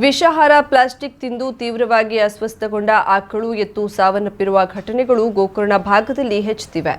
ವಿಷಾಹಾರ plastic ತಿಂದು ತೀವ್ರವಾಗಿ ಅಸ್ವಸ್ಥಗೊಂಡ ಆಕಳು ಎತ್ತು ಸಾವನ್ನಪ್ಪಿರುವ ಘಟನೆಗಳು ಗೋಕರ್ಣ ಭಾಗದಲ್ಲಿ ಹೆಚ್ಚುತ್ತಿವೆ.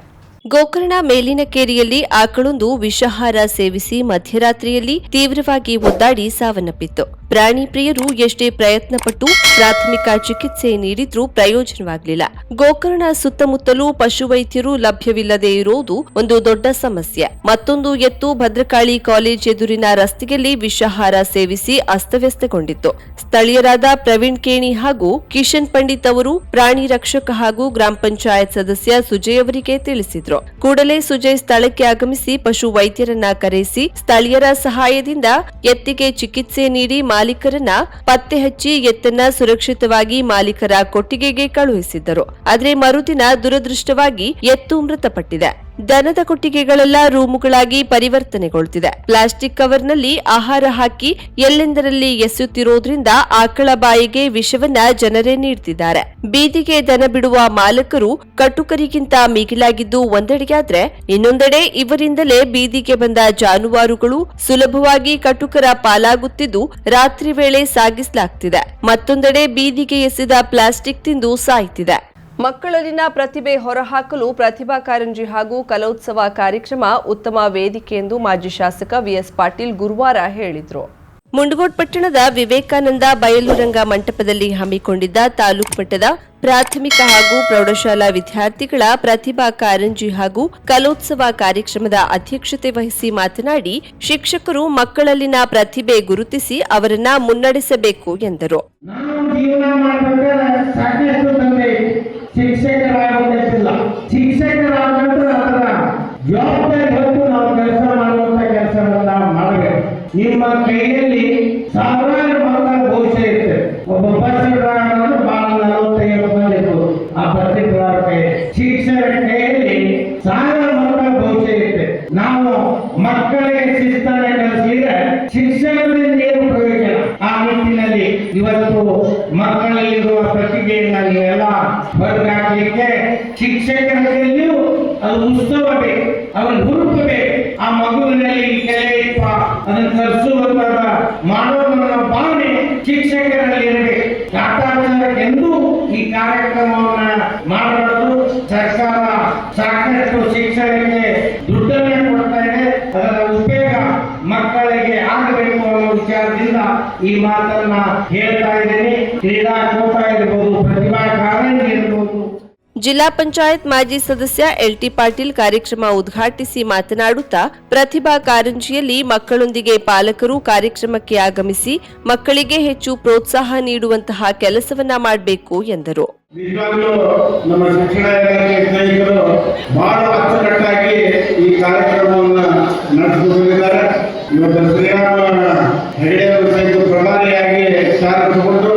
ಗೋಕರ್ಣ ಮೇಲಿನ ಕೇರಿಯಲ್ಲಿ ಆಕಳೊಂದು ವಿಷಾಹಾರ ಸೇವಿಸಿ ಮಧ್ಯರಾತ್ರಿಯಲ್ಲಿ ತೀವ್ರವಾಗಿ ಒದ್ದಾಡಿ ಸಾವನ್ನಪ್ಪಿತ್ತು. ಪ್ರಾಣಿ ಪ್ರಿಯರು ಎಷ್ಟೇ ಪ್ರಯತ್ನಪಟ್ಟು ಪ್ರಾಥಮಿಕ ಚಿಕಿತ್ಸೆ ನೀಡಿದ್ರೂ ಪ್ರಯೋಜನವಾಗಲಿಲ್ಲ. ಗೋಕರ್ಣ ಸುತ್ತಮುತ್ತಲೂ ಪಶುವೈದ್ಯರು ಲಭ್ಯವಿಲ್ಲದೆ ಇರುವುದು ಒಂದು ದೊಡ್ಡ ಸಮಸ್ಯೆ. ಮತ್ತೊಂದು ಎತ್ತು ಭದ್ರಕಾಳಿ ಕಾಲೇಜ್ ಎದುರಿನ ರಸ್ತೆಯಲ್ಲಿ ವಿಷಾಹಾರ ಸೇವಿಸಿ ಅಸ್ತವ್ಯಸ್ತಗೊಂಡಿತ್ತು. ಸ್ಥಳೀಯರಾದ ಪ್ರವೀಣ್ ಕೇಣಿ ಹಾಗೂ ಕಿಶನ್ ಪಂಡಿತ್ ಅವರು ಪ್ರಾಣಿ ರಕ್ಷಕ ಹಾಗೂ ಗ್ರಾಮ ಪಂಚಾಯತ್ ಸದಸ್ಯ ಸುಜಯ್ ಅವರಿಗೆ ತಿಳಿಸಿದರು. ಕೂಡಲೇ ಸುಜಯ್ ಸ್ಥಳಕ್ಕೆ ಆಗಮಿಸಿ ಪಶು ವೈದ್ಯರನ್ನ ಕರೆಸಿ ಸ್ಥಳೀಯರ ಸಹಾಯದಿಂದ ಎತ್ತಿಗೆ ಚಿಕಿತ್ಸೆ ನೀಡಿ ಮಾಲೀಕರನ್ನ ಪತ್ತೆ ಹಚ್ಚಿ ಎತ್ತನ್ನ ಸುರಕ್ಷಿತವಾಗಿ ಮಾಲೀಕರ ಕೊಟ್ಟಿಗೆಗೆ ಕಳುಹಿಸಿದ್ದರು. ಆದರೆ ಮರುದಿನ ದುರದೃಷ್ಟವಾಗಿ ಎತ್ತು ಮೃತಪಟ್ಟಿದೆ. ದನದ ಕೊಟ್ಟಿಗೆಗಳೆಲ್ಲ ರೂಮುಗಳಾಗಿ ಪರಿವರ್ತನೆಗೊಳ್ಳುತ್ತಿದೆ. ಪ್ಲಾಸ್ಟಿಕ್ ಕವರ್ನಲ್ಲಿ ಆಹಾರ ಹಾಕಿ ಎಲ್ಲೆಂದರಲ್ಲಿ ಎಸೆಯುತ್ತಿರೋದ್ರಿಂದ ಆಕಳ ಬಾಯಿಗೆ ವಿಷವನ್ನ ಜನರೇ ನೀಡುತ್ತಿದ್ದಾರೆ. ಬೀದಿಗೆ ದನ ಬಿಡುವ ಮಾಲಕರು ಕಟುಕರಿಗಿಂತ ಮಿಗಿಲಾಗಿದ್ದು ಒಂದೆಡೆಯಾದ್ರೆ, ಇನ್ನೊಂದೆಡೆ ಇವರಿಂದಲೇ ಬೀದಿಗೆ ಬಂದ ಜಾನುವಾರುಗಳು ಸುಲಭವಾಗಿ ಕಟುಕರ ಪಾಲಾಗುತ್ತಿದ್ದು ರಾತ್ರಿ ವೇಳೆ ಸಾಗಿಸಲಾಗುತ್ತಿದೆ. ಮತ್ತೊಂದೆಡೆ ಬೀದಿಗೆ ಎಸೆದ ಪ್ಲಾಸ್ಟಿಕ್ ತಿಂದು ಸಾಯ್ತಿದೆ. ಮಕ್ಕಳಲ್ಲಿನ ಪ್ರತಿಭೆ ಹೊರಹಾಕಲು ಪ್ರತಿಭಾ ಕಾರಂಜಿ ಹಾಗೂ ಕಲೋತ್ಸವ ಕಾರ್ಯಕ್ರಮ ಉತ್ತಮ ವೇದಿಕೆ ಎಂದು ಮಾಜಿ ಶಾಸಕ ವಿಎಸ್ ಪಾಟೀಲ್ ಗುರುವಾರ ಹೇಳಿದರು. ಮುಂಡಗೋಡ್ ಪಟ್ಟಣದ ವಿವೇಕಾನಂದ ಬಯಲು ರಂಗ ಮಂಟಪದಲ್ಲಿ ಹಮ್ಮಿಕೊಂಡಿದ್ದ ತಾಲೂಕು ಮಟ್ಟದ ಪ್ರಾಥಮಿಕ ಹಾಗೂ ಪ್ರೌಢಶಾಲಾ ವಿದ್ಯಾರ್ಥಿಗಳ ಪ್ರತಿಭಾ ಕಾರಂಜಿ ಹಾಗೂ ಕಲೋತ್ಸವ ಕಾರ್ಯಕ್ರಮದ ಅಧ್ಯಕ್ಷತೆ ವಹಿಸಿ ಮಾತನಾಡಿ, ಶಿಕ್ಷಕರು ಮಕ್ಕಳಲ್ಲಿನ ಪ್ರತಿಭೆ ಗುರುತಿಸಿ ಅವರನ್ನ ಮುನ್ನಡೆಸಬೇಕು ಎಂದರು. ಶಿಕ್ಷಕರಾಗಬೇಕಿಲ್ಲ, ಶಿಕ್ಷಕರಾಗಬೇಕು ಅದರ ಜವಾಬ್ದಾರಿ ಹೊತ್ತು ನಾವು ಕೆಲಸ ಮಾಡುವಂತ ಕೆಲಸವನ್ನ ಮಾಡಬೇಕು. ನಿಮ್ಮ ಕೈಯಲ್ಲಿ ಸಾವಿರಾರು ಮಕ್ಕಳ ಭವಿಷ್ಯ ಇರುತ್ತೆ. ಒಬ್ಬ ಬಸ್ ಡ್ರೈವರ್ ಬಹಳ 45 ಮಂದಿ ಇರ್ಬೋದು. ಆ ಬಸ್ ಡ್ರೈವರ್ ಕೈ ಶಿಕ್ಷಕರ ಕೈಯಲ್ಲಿ ಸಾವಿರಾರು ಮಕ್ಕಳ ಭವಿಷ್ಯ ಇರುತ್ತೆ. ನಾವು ಮಕ್ಕಳಿಗೆ ಶಿಸ್ತನ್ನ ಕಲಿಸಿದ್ರೆ ಶಿಕ್ಷಕರಿಂದ ಏನು ಪ್ರಯೋಜನ? ಆ ನಿಟ್ಟಿನಲ್ಲಿ ಇವತ್ತು ಮಕ್ಕಳಲ್ಲಿರುವ ಪ್ರತಿಭೆಯನ್ನ ನೀವೆಲ್ಲ ಹೊರಗಾಕಲಿಕ್ಕೆ ಶಿಕ್ಷಕರಲ್ಲಿಯೂ ಅದು ಉತ್ಸವ ಬೇಕು, ಅವನು ಹುರುಪಬೇಕು. ಆ ಮಗುವಿನಲ್ಲಿ ಕಲೆ ಇಪ್ಪ ಅದನ್ನು ಕಲಿಸುವಂತ ಮಾಡುವ ಭಾವನೆ ಶಿಕ್ಷಕರಲ್ಲಿ ಇರಬೇಕು. ಎಂದು ಈ ಕಾರ್ಯಕ್ರಮವನ್ನ ಮಾಡಬಾರದು. ಸರ್ಕಾರ ಸಾಕಷ್ಟು ಶಿಕ್ಷಣಕ್ಕೆ ದುಡ್ಡನ್ನು ಕೊಡ್ತಾ ಇದೆ. ಅದರ ಉಪಯೋಗ ಮಕ್ಕಳಿಗೆ ಆಗಬೇಕು ಅನ್ನೋ ವಿಚಾರದಿಂದ ಈ ಮಾತನ್ನ ಹೇಳ್ತಾ ಇದ್ದೇನೆ. ಕ್ರೀಡಾಕೂಟ ಇರಬಹುದು, ಪ್ರತಿಭಾ ಕಾರಂಜಿ ಇರಬಹುದು. ಜಿಲ್ಲಾ ಪಂಚಾಯತ್ ಮಾಜಿ ಸದಸ್ಯ ಎಲ್ಟಿ ಪಾಟೀಲ್ ಕಾರ್ಯಕ್ರಮ ಉದ್ಘಾಟಿಸಿ ಮಾತನಾಡುತ್ತಾ, ಪ್ರತಿಭಾ ಕಾರಂಜಿಯಲ್ಲಿ ಮಕ್ಕಳೊಂದಿಗೆ ಪಾಲಕರು ಕಾರ್ಯಕ್ರಮಕ್ಕೆ ಆಗಮಿಸಿ ಮಕ್ಕಳಿಗೆ ಹೆಚ್ಚು ಪ್ರೋತ್ಸಾಹ ನೀಡುವಂತಹ ಕೆಲಸವನ್ನ ಮಾಡಬೇಕು ಎಂದರು. ನಮ್ಮ ಶಿಕ್ಷಣ ಇಲಾಖೆ ಬಹಳ ಅಚ್ಚುಕಟ್ಟಾಗಿ ಈ ಕಾರ್ಯಕ್ರಮವನ್ನು ನಡೆಸಿಕೊಂಡಿದ್ದಾರೆ. ಇವತ್ತು ಶ್ರೀರಾಮ ಹೆಗಡೆ ಅವರು ಪ್ರಧಾನಿಯಾಗಿ ಸ್ಥಾನ ತಗೊಂಡು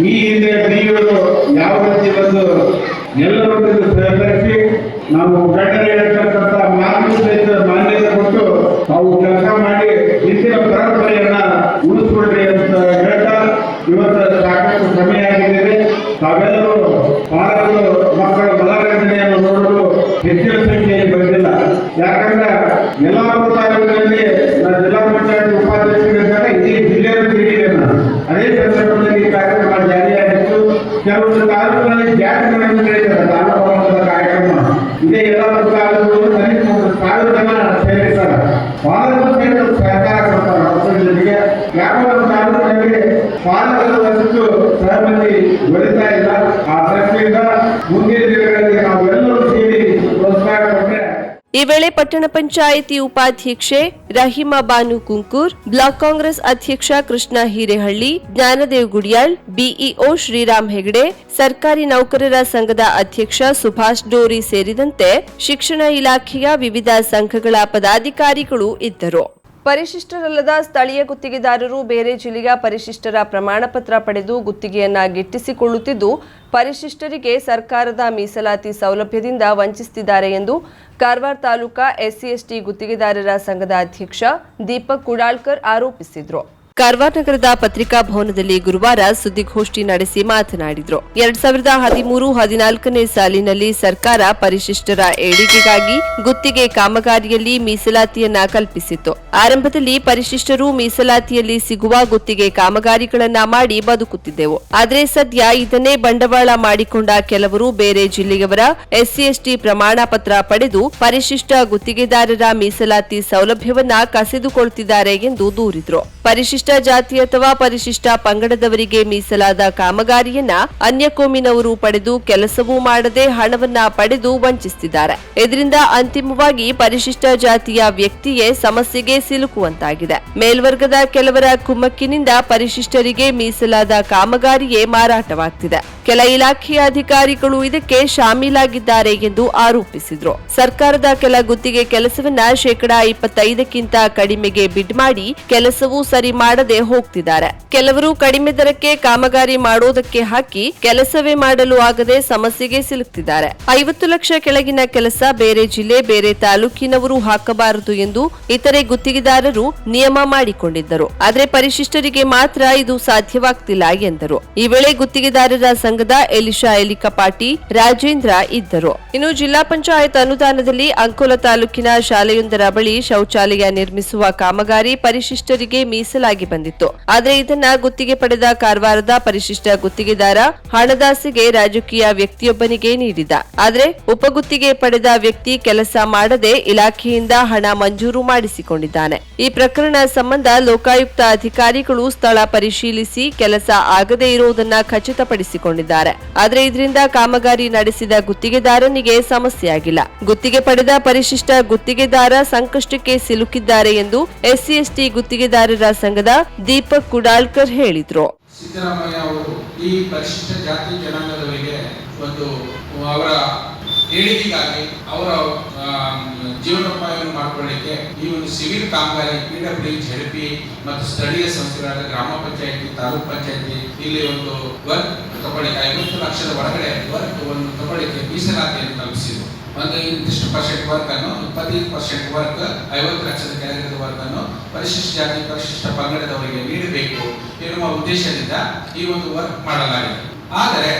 ಈ ಹಿಂದೆ ಬಿಡಿಯೋದು ಯಾವ ರೀತಿ ಬಂದು ಎಲ್ಲರೊಂದಿಗೆ ಸಹಕರಿಸಿ ನಾವು ಗಂಡನೆ ಹೇಳ್ತಕ್ಕಂಥ ಮಾನ್ಯತೆ ಕೊಟ್ಟು ನಾವು ಕೆಲಸ ಮಾಡಿ ಹಿಂದಿನ ಪರಂಪರೆಯನ್ನ ಉಳಿಸ್ಕೊಳ್ರಿ ಅಂತ ಹೇಳ್ತಾ ಇವತ್ತು ಸಾಕಷ್ಟು ಸಮಯ ಆಗಿದೆ. ತಾವೆಲ್ಲರೂ ಪಾಲಕರು ಮಕ್ಕಳ ಮನರಂಜನೆಯನ್ನು ನೋಡಲು ಹೆಚ್ಚಿನ ಸಂಖ್ಯೆಯಲ್ಲಿ ಬಂದಿಲ್ಲ. ಯಾಕಂದ್ರೆ ಯಲ್ಲಾಪುರ ತಾಲೂಕಿನಲ್ಲಿ ಜಿಲ್ಲಾ ಪಂಚಾಯತ್ ಉಪಾಧ್ಯಕ್ಷರಿದ್ದಾಗ ಇಡೀ ಜಿಲ್ಲೆಯನ್ನು ತಿರುಗಿದೆ. ಅದೇ ಸಂದರ್ಭದಲ್ಲಿ ಕಾರ್ಯಕ್ರಮ ಜಾರಿಯಾಗಿತ್ತು. ಕೆಲವೊಂದು ತಾಲೂಕಿನಲ್ಲಿ ಜಾತಿಗಳನ್ನು ನಡೆಯುತ್ತದೆ. ತಾಲೂಕು ಕಾರ್ಯಕ್ರಮ ಇದೇ ಯಲ್ಲಾಪುರ ತಾಲೂಕು ಸಾವಿರ ಜನ ಸೇರಿರ್ತಾರೆ. ಪಾಲಕರು ಸೇರಿದ ಸಹಕಾರ ಕೊಡ್ತಾರೆ ಮಕ್ಕಳ ಜೊತೆಗೆ. ಯಾಕಂದ್ರೆ ತಾಲೂಕಿನಲ್ಲಿ ಪಾಲಕರು ಅಷ್ಟು ಸಹಮತಿ ದೊರೀತಾ ಇಲ್ಲ. ಆ ದೃಷ್ಟಿಯಿಂದ ಮುಂದಿನ ದಿನಗಳಲ್ಲಿ ನಾವೆಲ್ಲರೂ ಸೇರಿ ಪ್ರೋತ್ಸಾಹ ಕೊಟ್ಟರೆ. ಈ ವೇಳೆ ಪಟ್ಟಣ ಪಂಚಾಯಿತಿ ಉಪಾಧ್ಯಕ್ಷೆ ರಹಿಮಾ ಬಾನು ಕುಂಕೂರ್, ಬ್ಲಾಕ್ ಕಾಂಗ್ರೆಸ್ ಅಧ್ಯಕ್ಷ ಕೃಷ್ಣ ಹಿರೇಹಳ್ಳಿ, ಜ್ಞಾನದೇವ್ ಗುಡಿಯಾಳ್, ಬಿಇಒ ಶ್ರೀರಾಮ್ ಹೆಗಡೆ, ಸರ್ಕಾರಿ ನೌಕರರ ಸಂಘದ ಅಧ್ಯಕ್ಷ ಸುಭಾಷ್ ಡೋರಿ ಸೇರಿದಂತೆ ಶಿಕ್ಷಣ ಇಲಾಖೆಯ ವಿವಿಧ ಸಂಘಗಳ ಪದಾಧಿಕಾರಿಗಳು ಇದ್ದರು. ಪರಿಶಿಷ್ಟರಲ್ಲದ ಸ್ಥಳೀಯ ಗುತ್ತಿಗೆದಾರರು ಬೇರೆ ಜಿಲ್ಲೆಯ ಪರಿಶಿಷ್ಟರ ಪ್ರಮಾಣಪತ್ರ ಪಡೆದು ಗುತ್ತಿಗೆಯನ್ನ ಗಿಟ್ಟಿಸಿಕೊಳ್ಳುತ್ತಿದ್ದು, ಪರಿಶಿಷ್ಟರಿಗೆ ಸರ್ಕಾರದ ಮೀಸಲಾತಿ ಸೌಲಭ್ಯದಿಂದ ವಂಚಿಸುತ್ತಿದ್ದಾರೆ ಎಂದು ಕಾರವಾರ ತಾಲೂಕಾ SC/ST ಗುತ್ತಿಗೆದಾರರ ಸಂಘದ ಅಧ್ಯಕ್ಷ ದೀಪಕ್ ಕುಡಾಳ್ಕರ್ ಆರೋಪಿಸಿದರು. ಕಾರವಾರ ನಗರದ ಪತ್ರಿಕಾ ಭವನದಲ್ಲಿ ಗುರುವಾರ ಸುದ್ದಿಗೋಷ್ಠಿ ನಡೆಸಿ ಮಾತನಾಡಿದರು. 2013-14ನೇ ಸಾಲಿನಲ್ಲಿ ಸರ್ಕಾರ ಪರಿಶಿಷ್ಟರ ಏಳಿಗೆಗಾಗಿ ಗುತ್ತಿಗೆ ಕಾಮಗಾರಿಯಲ್ಲಿ ಮೀಸಲಾತಿಯನ್ನ ಕಲ್ಪಿಸಿತ್ತು. ಆರಂಭದಲ್ಲಿ ಪರಿಶಿಷ್ಟರು ಮೀಸಲಾತಿಯಲ್ಲಿ ಸಿಗುವ ಗುತ್ತಿಗೆ ಕಾಮಗಾರಿಗಳನ್ನ ಮಾಡಿ ಬದುಕುತ್ತಿದ್ದೆವು. ಆದರೆ ಸದ್ಯ ಇದನ್ನೇ ಬಂಡವಾಳ ಮಾಡಿಕೊಂಡ ಕೆಲವರು ಬೇರೆ ಜಿಲ್ಲೆಯವರ ಎಸ್ಸಿ/ಎಸ್ಟಿ ಪ್ರಮಾಣ ಪತ್ರ ಪಡೆದು ಪರಿಶಿಷ್ಟ ಗುತ್ತಿಗೆದಾರರ ಮೀಸಲಾತಿ ಸೌಲಭ್ಯವನ್ನ ಕಸಿದುಕೊಳ್ಳುತ್ತಿದ್ದಾರೆ ಎಂದು ದೂರಿದರು. ಪರಿಶಿಷ್ಟ ಜಾತಿ ಅಥವಾ ಪರಿಶಿಷ್ಟ ಪಂಗಡದವರಿಗೆ ಮೀಸಲಾದ ಕಾಮಗಾರಿಯನ್ನ ಅನ್ಯ ಕೋಮಿನವರು ಪಡೆದು ಕೆಲಸವೂ ಮಾಡದೆ ಹಣವನ್ನ ಪಡೆದು ವಂಚಿಸುತ್ತಿದ್ದಾರೆ. ಇದರಿಂದ ಅಂತಿಮವಾಗಿ ಪರಿಶಿಷ್ಟ ಜಾತಿಯ ವ್ಯಕ್ತಿಯೇ ಸಮಸ್ಯೆಗೆ ಸಿಲುಕುವಂತಾಗಿದೆ. ಮೇಲ್ವರ್ಗದ ಕೆಲವರ ಕುಮ್ಮಕ್ಕಿನಿಂದ ಪರಿಶಿಷ್ಟರಿಗೆ ಮೀಸಲಾದ ಕಾಮಗಾರಿಯೇ ಮಾರಾಟವಾಗ್ತಿದೆ. ಕೆಲ ಇಲಾಖೆಯ ಅಧಿಕಾರಿಗಳು ಇದಕ್ಕೆ ಶಾಮೀಲಾಗಿದ್ದಾರೆ ಎಂದು ಆರೋಪಿಸಿದರು. ಸರ್ಕಾರದ ಕೆಲ ಗುತ್ತಿಗೆ ಕೆಲಸವನ್ನ 25% ಕಡಿಮೆಗೆ ಬಿಡ್ ಮಾಡಿ ಕೆಲಸವೂ ಸರಿ ಮಾಡದೆ ಹೋಗ್ತಿದ್ದಾರೆ. ಕೆಲವರು ಕಡಿಮೆ ದರಕ್ಕೆ ಕಾಮಗಾರಿ ಮಾಡೋದಕ್ಕೆ ಹಾಕಿ ಕೆಲಸವೇ ಮಾಡಲು ಆಗದೆ ಸಮಸ್ಯೆಗೆ ಸಿಲುಕ್ತಿದ್ದಾರೆ. 50 ಲಕ್ಷ ಕೆಳಗಿನ ಕೆಲಸ ಬೇರೆ ಜಿಲ್ಲೆ ಬೇರೆ ತಾಲೂಕಿನವರು ಹಾಕಬಾರದು ಎಂದು ಇತರೆ ಗುತ್ತಿಗೆದಾರರು ನಿಯಮ ಮಾಡಿಕೊಂಡಿದ್ದರು. ಆದರೆ ಪರಿಶಿಷ್ಟರಿಗೆ ಮಾತ್ರ ಇದು ಸಾಧ್ಯವಾಗ್ತಿಲ್ಲ ಎಂದರು. ಈ ವೇಳೆ ಗುತ್ತಿಗೆದಾರರ ಸಂಘದ ಎಲಿಶಾ ಎಲಿಕಪಾಟಿ ರಾಜೇಂದ್ರ ಇದ್ದರು. ಇನ್ನು ಜಿಲ್ಲಾ ಪಂಚಾಯತ್ ಅನುದಾನದಲ್ಲಿ ಅಂಕೋಲ ತಾಲೂಕಿನ ಶಾಲೆಯೊಂದರ ಬಳಿ ಶೌಚಾಲಯ ನಿರ್ಮಿಸುವ ಕಾಮಗಾರಿ ಪರಿಶಿಷ್ಟರಿಗೆ ಮೀಸಲಾಗಿ ಬಂದಿತ್ತು. ಆದರೆ ಇದನ್ನ ಗುತ್ತಿಗೆ ಪಡೆದ ಕಾರವಾರದ ಪರಿಶಿಷ್ಟ ಗುತ್ತಿಗೆದಾರ ಹಣದಾಸೆಗೆ ರಾಜಕೀಯ ವ್ಯಕ್ತಿಯೊಬ್ಬನಿಗೆ ನೀಡಿದ. ಆದರೆ ಉಪಗುತ್ತಿಗೆ ಪಡೆದ ವ್ಯಕ್ತಿ ಕೆಲಸ ಮಾಡದೆ ಇಲಾಖೆಯಿಂದ ಹಣ ಮಂಜೂರು ಮಾಡಿಸಿಕೊಂಡಿದ್ದಾನೆ. ಈ ಪ್ರಕರಣ ಸಂಬಂಧ ಲೋಕಾಯುಕ್ತ ಅಧಿಕಾರಿಗಳು ಸ್ಥಳ ಪರಿಶೀಲಿಸಿ ಕೆಲಸ ಆಗದೇ ಇರುವುದನ್ನು ಖಚಿತಪಡಿಸಿಕೊಂಡಿದ್ದಾರೆ. ಆದರೆ ಇದರಿಂದ ಕಾಮಗಾರಿ ನಡೆಸಿದ ಗುತ್ತಿಗೆದಾರನಿಗೆ ಸಮಸ್ಯೆಯಾಗಿಲ್ಲ. ಗುತ್ತಿಗೆ ಪಡೆದ ಪರಿಶಿಷ್ಟ ಗುತ್ತಿಗೆದಾರ ಸಂಕಷ್ಟಕ್ಕೆ ಸಿಲುಕಿದ್ದಾರೆ ಎಂದು ಎಸ್ಸಿ/ಎಸ್ಟಿ ಗುತ್ತಿಗೆದಾರರ ಸಂಘದ ದೀಪಕ್ ಕುಡಾಳ್ಕರ್ ಹೇಳಿದ್ರು. ಸಿದ್ದರಾಮಯ್ಯ ಅವರು ಈ ಪರಿಶಿಷ್ಟ ಜಾತಿ ಜನಾಂಗದವರಿಗೆ ಒಂದು ಅವರ ಏಳಿಗೆಗಾಗಿ ಅವರ ಜೀವನೋಪಾಯವನ್ನು ಮಾಡಿಕೊಳ್ಳಲಿಕ್ಕೆ ಈ ಒಂದು ಸಿವಿಲ್ ಕಾಮಗಾರಿ PWD, ZP ಮತ್ತು ಸ್ಥಳೀಯ ಸಂಸ್ಥೆಗಳಾದ ಗ್ರಾಮ ಪಂಚಾಯತಿ, ತಾಲೂಕ್ ಪಂಚಾಯತಿ ಇಲ್ಲಿ ಒಂದು ವರ್ಕ್ ತಗೊಳ್ಳಿಕ್ಕೆ 50 ಲಕ್ಷದ ಒಳಗಡೆ ವರ್ಕ್ ಒಂದು ತಗೊಳ್ಳಿಕ್ಕೆ ಮೀಸಲಾತಿಯನ್ನು ಕಲ್ಪಿಸಿದ್ರು. ಒಂದು ಇಂತಿಷ್ಟು ಪರ್ಸೆಂಟ್ ವರ್ಕ್ ಅನ್ನು 25% ವರ್ಕ್ 50 ಲಕ್ಷದ ಕೆಳಗಿನ ವರ್ಕ್ ಅನ್ನು ಪರಿಶಿಷ್ಟ ಜಾತಿ ಪರಿಶಿಷ್ಟ ಪಂಗಡದವರಿಗೆ ನೀಡಬೇಕು ಎನ್ನುವ ಉದ್ದೇಶದಿಂದ ಈ ಒಂದು ವರ್ಕ್ ಮಾಡಲಾಗಿದೆ. ಆದರೆ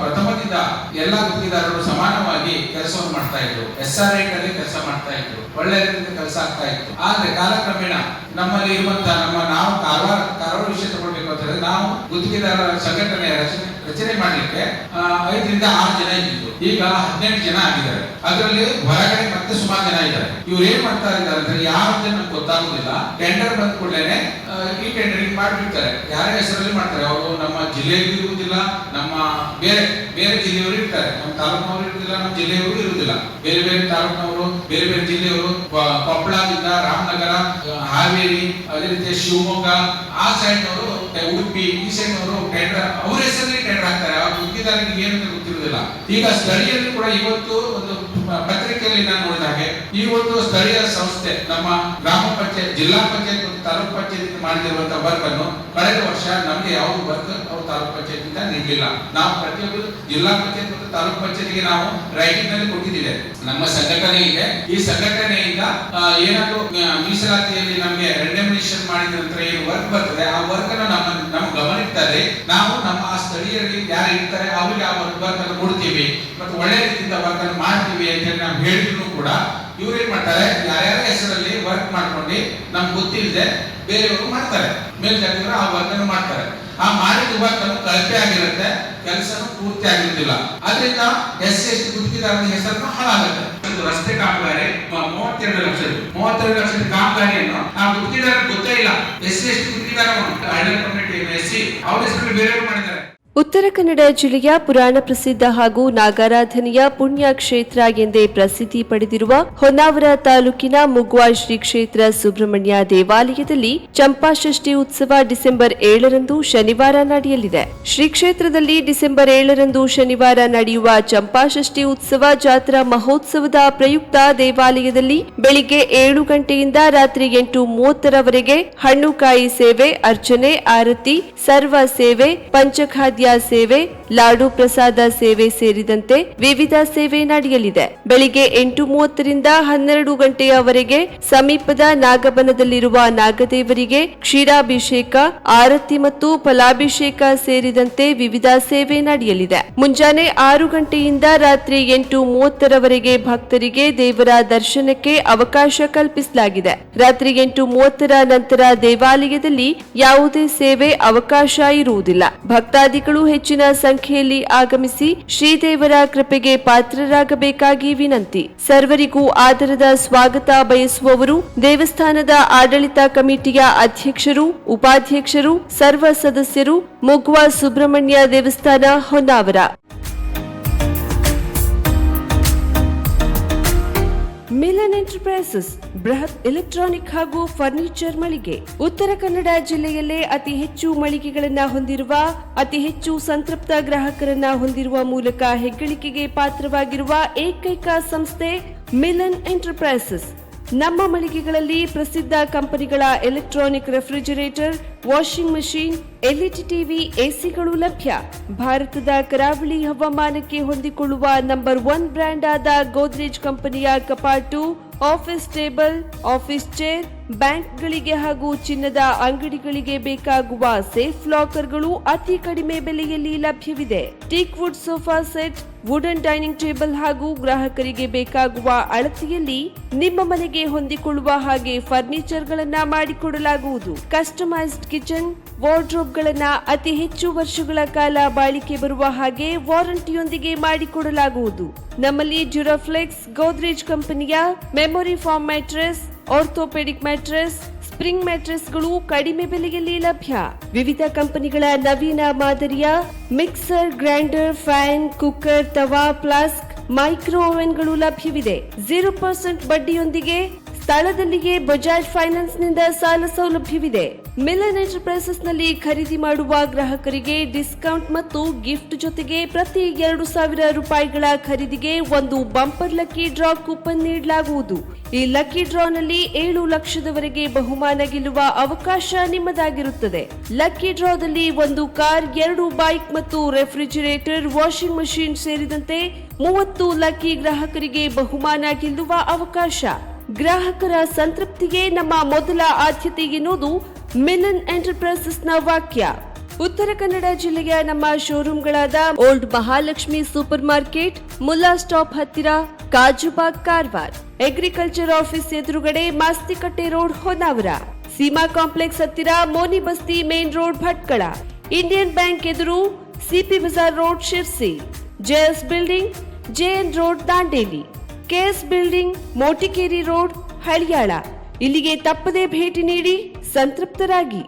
ಪ್ರಥಮದಿಂದ ಎಲ್ಲಾ ಗುತ್ತಿಗೆದಾರರು ಸಮಾನವಾಗಿ ಕೆಲಸವನ್ನು ಮಾಡ್ತಾ ಇದ್ರು. SRI ನಲ್ಲಿ ಕೆಲಸ ಮಾಡ್ತಾ ಇದ್ರು. ಒಳ್ಳೆ ರೀತಿಯಿಂದ ಕೆಲಸ ಆಗ್ತಾ ಇತ್ತು. ಆದ್ರೆ ಕಾಲಕ್ರಮೇಣ ನಮ್ಮಲ್ಲಿ ಇರುವಂತಹ ನಾವು ಕಾರವಾರ ವಿಷಯ ತಗೊಳ್ಬೇಕು ಅಂತ ಹೇಳಿದ್ರೆ ನಾವು ಗುತ್ತಿಗೆದಾರರ ಸಂಘಟನೆ ರಚನೆ ಮಾಡ್ಲಿಕ್ಕೆ 5 ರಿಂದ 6 ಜನ ಇದ್ದಿದ್ದು. ಈಗ 18 ಜನ ಆಗಿದ್ದಾರೆ. ಅದರಲ್ಲಿ ಹೊರಗಡೆ ಮತ್ತೆ ಸುಮಾರು ಜನ ಇದ್ದಾರೆ. ಇವ್ರು ಏನ್ ಮಾಡ್ತಾ ಇದ್ದಾರೆ ಅಂದ್ರೆ ಯಾರು ನಮ್ಗೆ ಗೊತ್ತಾಗುದಿಲ್ಲ. ಟೆಂಡರ್ ಬಂದ ಕೂಡಲೇ ಈ ಟೆಂಡರಿಂಗ್ ಮಾಡ್ಬಿಡ್ತಾರೆ. ಯಾರ ಹೆಸರಲ್ಲಿ ಮಾಡ್ತಾರೆ. ಅವರು ನಮ್ಮ ಜಿಲ್ಲೆಗೂ ಇರುವುದಿಲ್ಲ, ನಮ್ಮ ಬೇರೆ ಜಿಲ್ಲೆಯವರು ಇರ್ತಾರೆ. ನಮ್ಮ ತಾಲೂಕಿನವರು ಇರುವುದಿಲ್ಲ, ನಮ್ಮ ಜಿಲ್ಲೆಯವರು ಇರುವುದಿಲ್ಲ. ಬೇರೆ ಬೇರೆ ತಾಲೂಕಿನವರು ಬೇರೆ ಬೇರೆ ಜಿಲ್ಲೆಯವರು ಕೊಪ್ಪಳದಿಂದ ರಾಮನಗರ, ಹಾವೇರಿ, ಅದೇ ರೀತಿ ಶಿವಮೊಗ್ಗ ಆ ಸೈಡ್ನವರು, ಉಡುಪಿ ಈ ಸೈಡ್ನವರು ಟೆಂಡರ್ ಅವ್ರ ಹೆಸರಲ್ಲಿ ಟೆಂಡರ್ ಹಾಕ್ತಾರೆ. ಅವ್ರ ಗುತ್ತಿಗೆದಾರರಿಗೆ ಏನು ಗೊತ್ತಿರುವುದಿಲ್ಲ. ಈಗ ಸ್ಥಳೀಯರು ಕೂಡ ಇವತ್ತು ಒಂದು ಪತ್ರಿಕೆಯಲ್ಲಿ ನಾನು ನೋಡಿದ ಹಾಗೆ ಈ ಒಂದು ಸ್ಥಳೀಯ ಸಂಸ್ಥೆ ನಮ್ಮ ಗ್ರಾಮ ಪಂಚಾಯತ್, ಜಿಲ್ಲಾ ಪಂಚಾಯತ್ ಮತ್ತು ತಾಲೂಕ್ ಪಂಚಾಯತ್ ಮಾಡಿದಿರುವಂತಹ ವರ್ಕ್ ಅನ್ನು ಕಳೆದ ವರ್ಷ ನಮಗೆ ಯಾವ ವರ್ಕ್ ಅವರು ತಾಲೂಕ್ ಪಂಚಾಯತ್ ಇಂದ ನೀಡಲಿಲ್ಲ. ನಾವು ಪ್ರತಿಯೊಂದು ಜಿಲ್ಲಾ ಪಂಚಾಯತ್ ಮತ್ತು ತಾಲೂಕ್ ಪಂಚಾಯತ್ಗೆ ನಾವು ರೈಟಿಂಗ್ ನಲ್ಲಿ ಕೊಟ್ಟಿದ್ದೇವೆ. ನಮ್ಮ ಸಂಘಟನೆ ಇದೆ. ಈ ಸಂಘಟನೆಯಿಂದ ಏನಾದ್ರು ಮೀಸಲಾತಿಯಲ್ಲಿ ನಮಗೆ ರೆಂಡಮಿನೇಷನ್ ಮಾಡಿದ ನಂತರ ಏನು ವರ್ಕ್ ಬರ್ತದೆ ಆ ವರ್ಕ್ ಅನ್ನು ನಮ್ಮ ಗಮನಿಸ್ತಾರೆ. ನಾವು ನಮ್ಮ ಆ ಸ್ಥಳೀಯರಿಗೆ ಯಾರು ಇರ್ತಾರೆ ಅವರಿಗೆ ಆ ವರ್ಕ್ ಅನ್ನು ಕೊಡ್ತೀವಿ ಮತ್ತು ಒಳ್ಳೆ ರೀತಿಯಿಂದ ವರ್ಕ್ ಅನ್ನು ಮಾಡ್ತೀವಿ ಅಂತ ಹೇಳಿ ನಾವು ಹೇಳಿದ್ರು ಕೂಡ ಇವ್ರು ಏನ್ ಮಾಡ್ತಾರೆ, ಯಾರ್ಯಾರ ಹೆಸರಲ್ಲಿ ವರ್ಕ್ ಮಾಡ್ಕೊಂಡು ನಮ್ಗೆ ಗೊತ್ತಿಲ್ಲದೆ ಬೇರೆಯವರು ಮಾಡ್ತಾರೆ. ಮೇಲ್ಜಾತಿಯವರು ಆ ವರ್ಕ್ ಅನ್ನು ಮಾಡ್ತಾರೆ. ಆ ಮಾಡಿದ ವರ್ಕ್ ಅನ್ನು ಕಳಪೆ ಆಗಿರುತ್ತೆ, ಕೆಲಸನೂ ಪೂರ್ತಿ ಆಗಿರುವುದಿಲ್ಲ. ಅದರಿಂದ SC/ST ಗುತ್ತಿಗೆದಾರರ ಹೆಸರನ್ನು ಹಾಳಾಗುತ್ತೆ. ರಸ್ತೆ ಕಾಮಗಾರಿ 32 ಲಕ್ಷದ ಕಾಮಗಾರಿಯನ್ನು ಆ ಗುತ್ತಿಗೆದಾರ ಗೊತ್ತೇ ಇಲ್ಲ. SC/ST ಗುತ್ತಿಗೆದಾರ ಹಳ್ಳಿ ಕಮ್ಯುನಿಟಿ SC ಅವ್ರ ಹೆಸರಲ್ಲಿ ಬೇರೆಯವರು ಮಾಡಿದ್ದಾರೆ. ಉತ್ತರ ಕನ್ನಡ ಜಿಲ್ಲೆಯ ಪುರಾಣ ಪ್ರಸಿದ್ಧ ಹಾಗೂ ನಾಗಾರಾಧನೆಯ ಪುಣ್ಯ ಕ್ಷೇತ್ರ ಎಂದೇ ಪ್ರಸಿದ್ಧಿ ಪಡೆದಿರುವ ಹೊನ್ನಾವರ ತಾಲೂಕಿನ ಮುಗ್ವಾ ಶ್ರೀ ಕ್ಷೇತ್ರ ಸುಬ್ರಹ್ಮಣ್ಯ ದೇವಾಲಯದಲ್ಲಿ ಚಂಪಾಷಷ್ಠಿ ಉತ್ಸವ ಡಿಸೆಂಬರ್ 7ರಂದು ಶನಿವಾರ ನಡೆಯಲಿದೆ. ಶ್ರೀ ಕ್ಷೇತ್ರದಲ್ಲಿ ಡಿಸೆಂಬರ್ 7ರಂದು ಶನಿವಾರ ನಡೆಯುವ ಚಂಪಾಷಷ್ಠಿ ಉತ್ಸವ ಜಾತ್ರಾ ಮಹೋತ್ಸವದ ಪ್ರಯುಕ್ತ ದೇವಾಲಯದಲ್ಲಿ ಬೆಳಿಗ್ಗೆ 7 ಗಂಟೆಯಿಂದ ರಾತ್ರಿ 8:30ರವರೆಗೆ ಹಣ್ಣುಕಾಯಿ ಸೇವೆ, ಅರ್ಚನೆ, ಆರತಿ, ಸರ್ವ ಸೇವೆ, ಪಂಚಖಾದ್ಯ ಅನ್ನಭಾಗ್ಯ ಸೇವೆ, ಲಾಡು ಪ್ರಸಾದ ಸೇವೆ ಸೇರಿದಂತೆ ವಿವಿಧ ಸೇವೆ ನಡೆಯಲಿದೆ. ಬೆಳಿಗ್ಗೆ 8:30ರಿಂದ 12 ಗಂಟೆಯವರೆಗೆ ಸಮೀಪದ ನಾಗಬನದಲ್ಲಿರುವ ನಾಗದೇವರಿಗೆ ಕ್ಷೀರಾಭಿಷೇಕ, ಆರತಿ ಮತ್ತು ಫಲಾಭಿಷೇಕ ಸೇರಿದಂತೆ ವಿವಿಧ ಸೇವೆ ನಡೆಯಲಿದೆ. ಮುಂಜಾನೆ 6 ಗಂಟೆಯಿಂದ ರಾತ್ರಿ 8:30ರವರೆಗೆ ಭಕ್ತರಿಗೆ ದೇವರ ದರ್ಶನಕ್ಕೆ ಅವಕಾಶ ಕಲ್ಪಿಸಲಾಗಿದೆ. ರಾತ್ರಿ 8:30ರ ನಂತರ ದೇವಾಲಯದಲ್ಲಿ ಯಾವುದೇ ಸೇವೆ ಅವಕಾಶ ಇರುವುದಿಲ್ಲ. ಭಕ್ತಾದಿಗಳು ಹೆಚ್ಚಿನ ಸಂಖ್ಯೆಯಲ್ಲಿ ಆಗಮಿಸಿ ಶ್ರೀದೇವರ ಕೃಪೆಗೆ ಪಾತ್ರರಾಗಬೇಕಾಗಿ ವಿನಂತಿ. ಸರ್ವರಿಗೂ ಆದರದ ಸ್ವಾಗತ ಬಯಸುವವರು ದೇವಸ್ಥಾನದ ಆಡಳಿತ ಕಮಿಟಿಯ ಅಧ್ಯಕ್ಷರು, ಉಪಾಧ್ಯಕ್ಷರು, ಸರ್ವ ಸದಸ್ಯರು, ಮುಗ್ವ ಸುಬ್ರಹ್ಮಣ್ಯ ದೇವಸ್ಥಾನ, ಹೊನ್ನಾವರ. ಮಿಲನ್ ಎಂಟರ್ಪ್ರೈಸಸ್ ಬೃಹತ್ ಎಲೆಕ್ಟ್ರಾನಿಕ್ ಹಾಗೂ ಫರ್ನಿಚರ್ ಮಳಿಗೆ. ಉತ್ತರ ಕನ್ನಡ ಜಿಲ್ಲೆಯಲ್ಲೇ ಅತಿ ಹೆಚ್ಚು ಮಳಿಗೆಗಳನ್ನು ಹೊಂದಿರುವ, ಅತಿ ಹೆಚ್ಚು ಸಂತೃಪ್ತ ಗ್ರಾಹಕರನ್ನ ಹೊಂದಿರುವ ಮೂಲಕ ಹೆಗ್ಗಳಿಕೆಗೆ ಪಾತ್ರವಾಗಿರುವ ಏಕೈಕ ಸಂಸ್ಥೆ ಮಿಲನ್ ಎಂಟರ್ಪ್ರೈಸಸ್. ನಮ್ಮ ಮಳಿಗೆಗಳಲ್ಲಿ ಪ್ರಸಿದ್ಧ ಕಂಪನಿಗಳ electronic refrigerator, washing machine, LED TV, ಎಸಿಗಳು ಲಭ್ಯ. ಭಾರತದ ಕರಾವಳಿ ಹವಾಮಾನಕ್ಕೆ ಹೊಂದಿಕೊಳ್ಳುವ ನಂಬರ್ 1 ಬ್ರ್ಯಾಂಡ್ ಆದ ಗೋದ್ರೇಜ್ ಕಂಪನಿಯ ಕಪಾಟು, ಆಫೀಸ್ ಟೇಬಲ್, ಆಫೀಸ್ ಚೇರ್, ಬ್ಯಾಂಕ್ಗಳಿಗೆ ಹಾಗೂ ಚಿನ್ನದ ಅಂಗಡಿಗಳಿಗೆ ಬೇಕಾಗುವ ಸೇಫ್ ಲಾಕರ್ಗಳು ಅತಿ ಕಡಿಮೆ ಬೆಲೆಯಲ್ಲಿ ಲಭ್ಯವಿದೆ. Teak wood sofa set, wooden dining table ಹಾಗೂ ಗ್ರಾಹಕರಿಗೆ ಬೇಕಾಗುವ ಅಳತೆಯಲ್ಲಿ ನಿಮ್ಮ ಮನೆಗೆ ಹೊಂದಿಕೊಳ್ಳುವ ಹಾಗೆ ಫರ್ನಿಚರ್ ಗಳನ್ನ ಮಾಡಿಕೊಡಲಾಗುವುದು. ಕಸ್ಟಮೈಸ್ಡ್ ಕಿಚನ್, ವಾರ್ಡ್ರೋಬ್ ಗಳನ್ನ ಅತಿ ಹೆಚ್ಚು ವರ್ಷಗಳ ಕಾಲ ಬಾಳಿಕೆ ಬರುವ ಹಾಗೆ ವಾರಂಟಿಯೊಂದಿಗೆ ಮಾಡಿಕೊಡಲಾಗುವುದು. ನಮ್ಮಲ್ಲಿ ಡ್ಯೂರಾಫ್ಲೆಕ್ಸ್, ಗೋದ್ರೇಜ್ ಕಂಪನಿಯ memory foam mattress, orthopedic mattress, spring ಮ್ಯಾಟ್ರೆಸ್ಗಳು ಕಡಿಮೆ ಬೆಲೆಯಲ್ಲಿ ಲಭ್ಯ. ವಿವಿಧ ಕಂಪನಿಗಳ ನವೀನ ಮಾದರಿಯ ಮಿಕ್ಸರ್, ಗ್ರೈಂಡರ್, ಫ್ಯಾನ್, ಕುಕ್ಕರ್, ತವಾ, ಫ್ಲಾಸ್ಕ್, ಮೈಕ್ರೋ ಓವೆನ್ಗಳು ಲಭ್ಯವಿದೆ. 0% ಬಡ್ಡಿಯೊಂದಿಗೆ ಸ್ಥಳದಲ್ಲಿಯೇ ಬಜಾಜ್ ಫೈನಾನ್ಸ್ ನಿಂದ ಸಾಲ ಸೌಲಭ್ಯವಿದೆ. ಮಿಲನ್ ಎಂಟರ್ಪ್ರೈಸಸ್ ನಲ್ಲಿ ಖರೀದಿ ಮಾಡುವ ಗ್ರಾಹಕರಿಗೆ ಡಿಸ್ಕೌಂಟ್ ಮತ್ತು ಗಿಫ್ಟ್ ಜೊತೆಗೆ ಪ್ರತಿ 2,000 ರೂಪಾಯಿಗಳ ಖರೀದಿಗೆ ಒಂದು ಬಂಪರ್ ಲಕ್ಕಿ ಡ್ರಾ ಕೂಪನ್ ನೀಡಲಾಗುವುದು. ಈ ಲಕ್ಕಿ ಡ್ರಾನಲ್ಲಿ 7 ಲಕ್ಷದವರೆಗೆ ಬಹುಮಾನ ಗೆಲ್ಲುವ ಅವಕಾಶ ನಿಮ್ಮದಾಗಿರುತ್ತದೆ. ಲಕ್ಕಿ ಡ್ರಾದಲ್ಲಿ 1 ಕಾರ್, 2 ಬೈಕ್ ಮತ್ತು ರೆಫ್ರಿಜರೇಟರ್, ವಾಷಿಂಗ್ ಮಷೀನ್ ಸೇರಿದಂತೆ 30 ಲಕ್ಕಿ ಗ್ರಾಹಕರಿಗೆ ಬಹುಮಾನ ಗೆಲ್ಲುವ ಅವಕಾಶ. ಗ್ರಾಹಕರ ಸಂತೃಪ್ತಿಗೆ ನಮ್ಮ ಮೊದಲ ಆದ್ಯತೆ ಎನ್ನುವುದು ಮಿಲನ್ ಎಂಟರ್ಪ್ರೈಸಸ್ನ ವಾಕ್ಯ. ಉತ್ತರ ಕನ್ನಡ ಜಿಲ್ಲೆಯ ನಮ್ಮ ಶೋರೂಮ್ಗಳಾದ old Mahalakshmi super market, Mulla stop ಹತ್ತಿರ, ಕಾಜುಬಾಗ್, ಕಾರವಾರ, ಅಗ್ರಿಕಲ್ಚರ್ ಆಫೀಸ್ ಎದುರುಗಡೆ, ಮಾಸ್ತಿಕಟ್ಟೆ ರೋಡ್, ಹೊನ್ನಾವರ, ಸೀಮಾ ಕಾಂಪ್ಲೆಕ್ಸ್ ಹತ್ತಿರ, Moni Basti main road, Bhatkal, Indian bank ಎದುರು, CP Bazar road, Sirsi, JS building, JN road, Dandeli, KS building, Motikeri road, Haliyal. ಇಲ್ಲಿಗೆ ತಪ್ಪದೇ ಭೇಟಿ ನೀಡಿ ಸಂತೃಪ್ತರಾಗಿ.